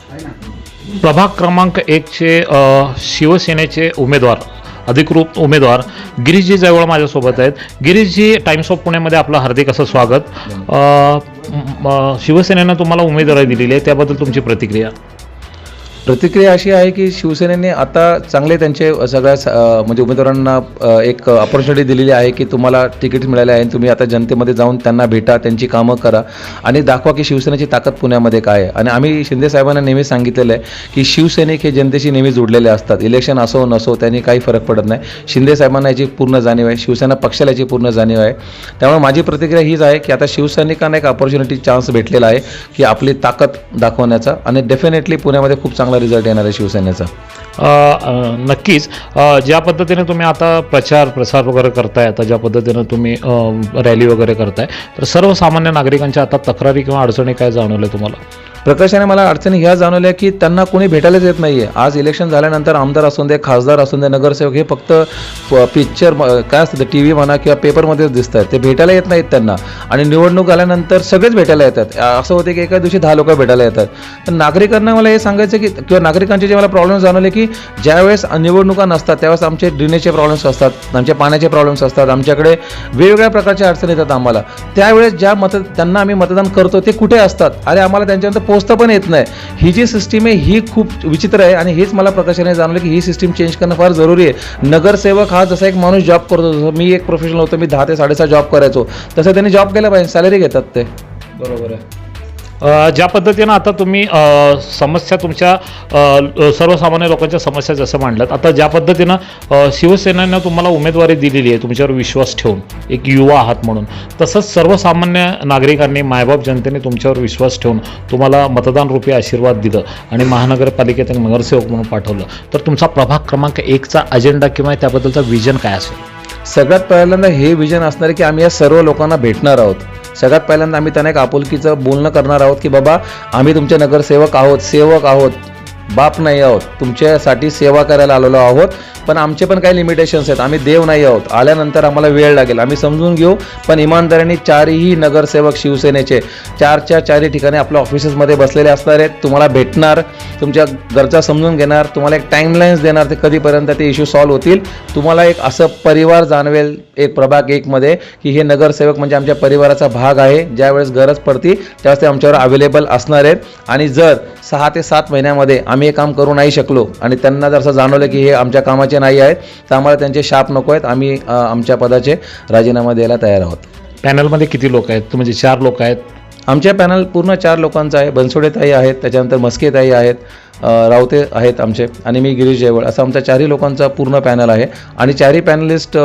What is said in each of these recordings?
प्रभाग क्रमांक 1चे शिवसेनेचे उमेदवार अधिकृत उमेदवार गिरीशजी जवळ माझ्यासोबत आहेत. गिरीशजी, टाइम्स ऑफ पुण्यामध्ये आपलं हार्दिक असं स्वागत. शिवसेनेनं तुम्हाला उमेदवारी दिलेली आहे, त्याबद्दल तुमची प्रतिक्रिया? प्रतिक्रिया अशी आहे की शिवसेनेने आता चांगले त्यांचे सगळ्या म्हणजे उमेदवारांना एक अपॉर्च्युनिटी दिलेली आहे की तुम्हाला तिकीट मिळाले आहे, तुम्ही आता जनतेमध्ये जाऊन त्यांना भेटा, त्यांची कामं करा आणि दाखवा की शिवसेनेची ताकद पुण्यामध्ये काय आहे. आणि आम्ही शिंदे साहेबांना नेहमी सांगितलेलं आहे की शिवसैनिक हे जनतेशी नेहमी जोडलेले असतात. इलेक्शन असो नसो त्यांनी काही फरक पडत नाही. शिंदे साहेबांना याची पूर्ण जाणीव आहे, शिवसेना पक्षाला याची पूर्ण जाणीव आहे. त्यामुळे माझी प्रतिक्रिया हीच आहे की आता शिवसैनिकांना एक अपॉर्च्युनिटी चान्स भेटलेला आहे की आपली ताकद दाखवण्याचा आणि डेफिनेटली पुण्यामध्ये खूप चांगला रिझल्ट येणार आहे शिवसेनेचा. नक्कीच. ज्या पद्धतीने तुम्ही आता प्रसार वगैरे करताय, आता ज्या पद्धतीनं तुम्ही रॅली वगैरे करताय, तर सर्वसामान्य नागरिकांच्या आता तक्रारी किंवा अडचणी काय जाणवल्या तुम्हाला? प्रकर्षाने मला अडचणी ह्या जाणवल्या की त्यांना कोणी भेटायलाच येत नाही आहे. आज इलेक्शन झाल्यानंतर आमदार असून दे, खासदार असून दे, नगरसेवक हे फक्त पिक्चर काय असतं टी व्ही म्हणा किंवा पेपरमध्येच दिसत आहेत. ते भेटायला येत नाहीत त्यांना. आणि निवडणूक आल्यानंतर सगळेच भेटायला येतात. असं होते की एका दिवशी 10 लोक भेटायला येतात. तर नागरिकांना मला हे सांगायचं की किंवा नागरिकांचे जे मला प्रॉब्लेम्स जाणवले की ज्यावेळेस निवडणुका नसतात त्यावेळेस आमचे ड्रेनेजचे प्रॉब्लेम्स असतात, आमच्या पाण्याचे प्रॉब्लेम्स असतात, आमच्याकडे वेगवेगळ्या प्रकारच्या अडचणी येतात आम्हाला. त्यावेळेस त्यांना आम्ही मतदान करतो ते कुठे असतात? अरे आम्हाला त्यांच्यानंतर पोहोचता पण येत नाही. ही जी सिस्टीम आहे ही खूप विचित्र आहे आणि हेच मला प्रकाशाने जाणवलं की ही सिस्टीम चेंज करणं फार जरुरी आहे. नगरसेवक हा जसा एक माणूस जॉब करतो, जसं मी एक प्रोफेशनल होतो, मी 10 ते 6:30 जॉब करायचो, तसं त्यांनी जॉब केला पाहिजे, सॅलरी घेतात ते. बरोबर आहे. ज्या पद्धतीनं आता तुम्ही समस्या तुमच्या सर्वसामान्य लोकांच्या समस्या जसं मांडल्यात, आता ज्या पद्धतीनं शिवसेनेनं तुम्हाला उमेदवारी दिलेली आहे तुमच्यावर विश्वास ठेवून, एक युवा आहात म्हणून, तसंच सर्वसामान्य नागरिकांनी, मायबाप जनतेने तुमच्यावर विश्वास ठेवून तुम्हाला मतदान रूपी आशीर्वाद दिलं आणि महानगरपालिकेत एक नगरसेवक म्हणून पाठवलं, तर तुमचा प्रभाग क्रमांक 1चा अजेंडा किंवा त्याबद्दलचा विजन काय असेल? सगळ्यात पहिल्यांदा हे विजन असणार आहे की आम्ही या सर्व लोकांना भेटणार आहोत. सगळ्यात पहिल्यांदा आम्ही त्यांना एक आपुलकीचं बोलणं करणार आहोत की बाबा आम्ही तुमचे नगरसेवक आहोत, सेवक आहोत, बाप नाही आहोत, तुमच्यासाठी सेवा करायला आलेलो आहोत. पण आमचे पण काही लिमिटेशन्स आहेत. आम्ही देव नाही आहोत. आल्यानंतर आम्हाला वेळ लागेल, आम्ही समजून घेऊ. पण इमानदारीने 4ही नगरसेवक शिवसेनेचे 4च्या 4ही ठिकाणी आपल्या ऑफिसेसमध्ये बसलेले असणार आहेत. तुम्हाला भेटणार, तुमच्या गरजा समजून घेणार, तुम्हाला एक टाईमलाईन्स देणार ते कधीपर्यंत ते इश्यू सॉल्व्ह होतील. तुम्हाला एक असं परिवार जाणवेल एक प्रभाग 1मध्ये की हे नगरसेवक म्हणजे आमच्या परिवाराचा भाग आहे. ज्यावेळेस गरज पडती त्यावेळेस ते आमच्यावर अवेलेबल असणार आहेत. आणि जर 6 ते 7 महिन्यामध्ये आम्ही हे काम करू नाही शकलो आणि त्यांना जर असं जाणवलं की हे आमच्या कामाचे नाही आहेत तर आम्हाला त्यांचे शाप नको आहेत. आम्ही आमच्या पदाचे राजीनामा द्यायला तयार आहोत. पॅनलमध्ये किती लोक आहेत? म्हणजे 4 लोक आहेत. आमच्या पॅनल पूर्ण 4 लोकांचा आहे. बनसोडेताई आहेत, त्याच्यानंतर मस्केताई आहेत, रावते आहेत आमचे, आणि मी गिरीश जयवळ, असं आमचा 4ही लोकांचा पूर्ण पॅनल आहे. आणि 4ही पॅनलिस्ट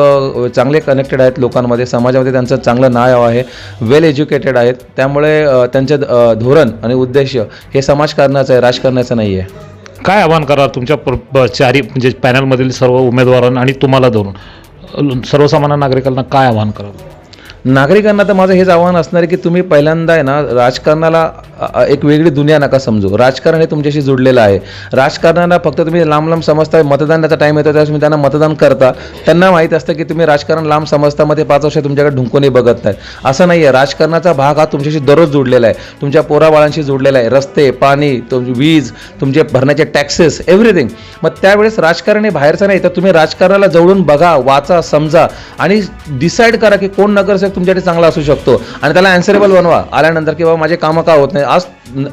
चांगले कनेक्टेड आहेत लोकांमध्ये, समाजामध्ये त्यांचं चांगलं नाव आहे, वेल एज्युकेटेड आहेत. त्यामुळे त्यांचं धोरण आणि उद्देश हे समाजकारणाचं आहे, राजकारणाचं नाही आहे. काय आव्हान करा तुमच्या 4ही म्हणजे पॅनलमधील सर्व उमेदवारांना आणि तुम्हाला धरून सर्वसामान्य नागरिकांना काय आव्हान कराल? नागरिकांना तर माझं हेच आव्हान असणार आहे की तुम्ही पहिल्यांदा आहे ना राजकारणाला एक वेगळी दुनिया नका समजू. राजकारण हे तुमच्याशी जुडलेलं आहे. राजकारणाला फक्त तुम्ही लांब लांब समजता, मतदानाचा टाईम येतो त्यावेळेस तुम्ही त्यांना मतदान करता, त्यांना माहीत असतं की तुम्ही राजकारण लांब समजता, मध्ये 5 वर्ष तुमच्याकडे ढुंकूनही बघत नाहीत. असं नाही आहे. राजकारणाचा भाग हा तुमच्याशी दररोज जुडलेला आहे, तुमच्या पोराबाळांशी जुडलेला आहे. रस्ते, पाणी, वीज, तुमचे भरण्याचे टॅक्सेस, एव्हरीथिंग. मग त्यावेळेस राजकारण हे बाहेरचं नाही, तर तुम्ही राजकारणाला जवळून बघा, वाचा, समजा आणि डिसाईड करा की कोण नगरसेवक तुमच्यासाठी चांगला असू शकतो आणि त्याला अँसरेबल बनवा आल्यानंतर की बाबा माझे कामं का होत नाही. आज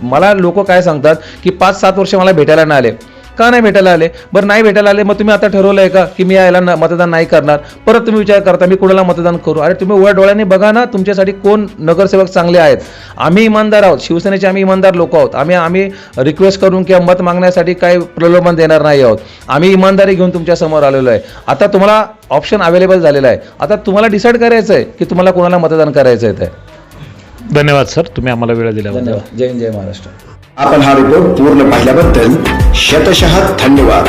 मला लोक काय सांगतात की 5-7 वर्ष मला भेटायला नाही आले. का नाही भेटायला आले? बरं नाही भेटायला आले, मग तुम्ही आता ठरवलंय का की मी यायला मतदान नाही करणार? परत तुम्ही विचार करता मी कुणाला मतदान करू? अरे तुम्ही उघड्या डोळ्यांनी बघा ना तुमच्यासाठी कोण नगरसेवक चांगले आहेत. आम्ही इमानदार आहोत, शिवसेनेचे आम्ही इमानदार लोक आहोत. आम्ही रिक्वेस्ट करून किंवा मत मागण्यासाठी काही प्रलोभन देणार नाही आहोत. आम्ही इमानदारी घेऊन तुमच्या समोर आलेलो आहे. आता तुम्हाला ऑप्शन अवेलेबल झालेला आहे. आता तुम्हाला डिसाईड करायचं आहे की तुम्हाला कोणाला मतदान करायचं आहे. धन्यवाद सर, तुम्ही आम्हाला वेळ दिल्याबद्दल. धन्यवाद. जय हिंद, जय महाराष्ट्र. आपण हा रिपोर्ट पूर्ण पाहिल्याबद्दल शतशः धन्यवाद.